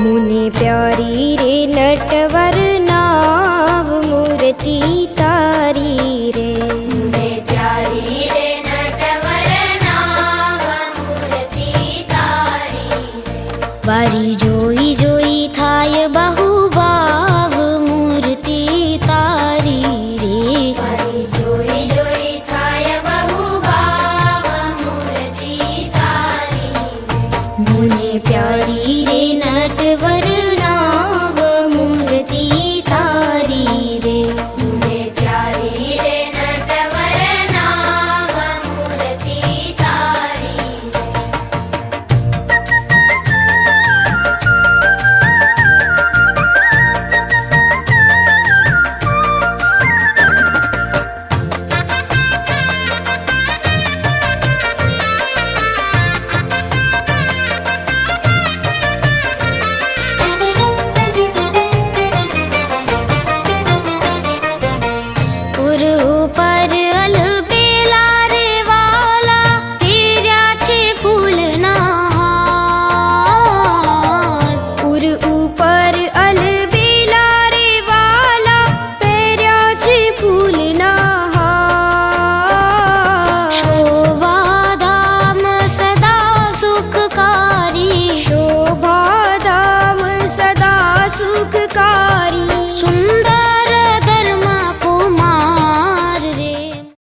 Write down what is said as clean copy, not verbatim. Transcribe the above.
मुने प्यारी रे नटवर नाव मूर्ति तारी रे। मुने प्यारी रे नटवर नाव मूर्ति तारी रे। वारी जोई जोई थाय बहु भाव मूर्ति तारी रे। वारी जोई जोई थाय बहु भाव मूर्ति तारी रे। मुने प्यारी रे नटवर